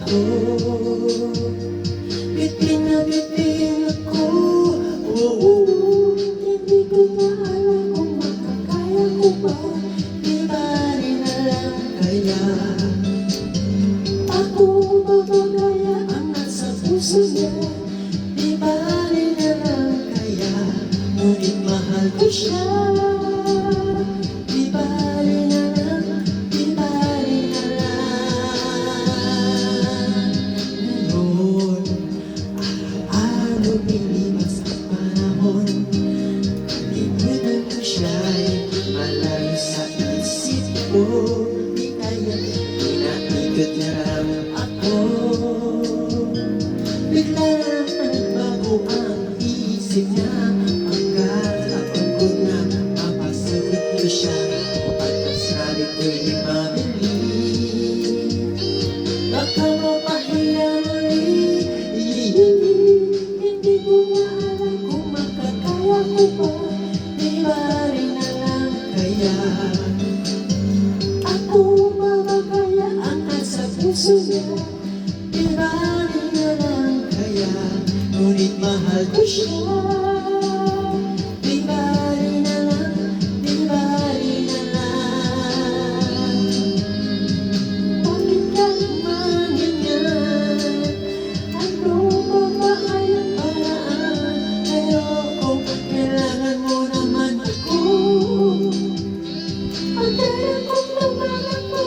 ako. Bitin na bitin ako. Hindi ko na alam kung makakaya ko ba. Di ba rin alam kaya ako magagaya ang nasa puso niya. Di ba rin alam kaya ngunit mahal ko siya. Di ba rin alam, di ba rin alam. Ngayon, araw-araw lumilipas ang panahon. Kalimutan ko siya'y malayo sa isip ko. Di kaya pinaikot niya lang ako. Bigla lang nagbago ang isip niya. Hanggang ako na mapasagot ko siya. Pagkasabi ko'y di mabili. Baka mapahiya muli. Hindi ko na alam kung makakaya ko ba. Di ba rin alam kaya ako magagaya ang nasa puso niya. Di ba rin alam kaya ngunit mahal ko siya. Di ba rin alam, di ba rin alam. Bakit ka naman ganyan? Ano ba ba ay ang paraan? Ayoko, kailangan mo naman ako. Pagkaya kong naman ako.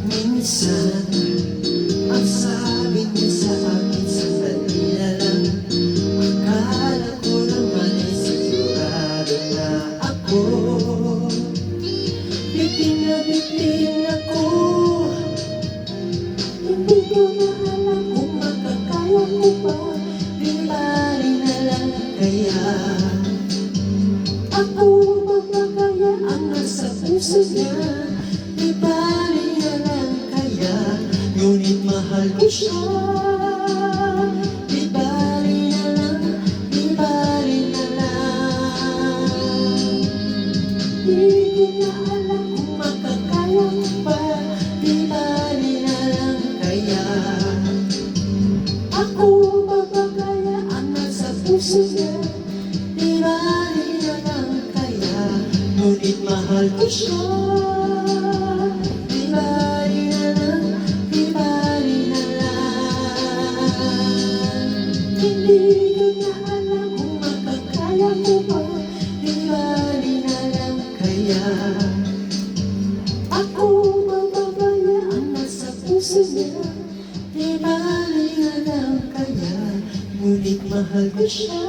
Minsan, ang sabi niya sa akin, sandali na lang. Akala ko naman ay sigurado na ako. Bitin na bitin ako. Hindi ko na alam kung makakaya ko ba. Di ba rin alam kaya ako magagaya ang nasa puso niya. Di ba rin alam kaya ngunit mahal ko siya. Di ba rin alam, di ba rin alam. Di ko na alam kung makakaya ko ba. Di ba rin alam kaya ako magagaya ang nasa puso niya. Di ba rin alam kaya ngunit mahal ko siya. Di ba rin alam, di ba rin alam. Hindi ko na alam kung makakaya ko ba. Di ba rin alam kaya ako magagaya ang nasa puso niya. Di ba rin alam kaya ngunit mahal ko siya.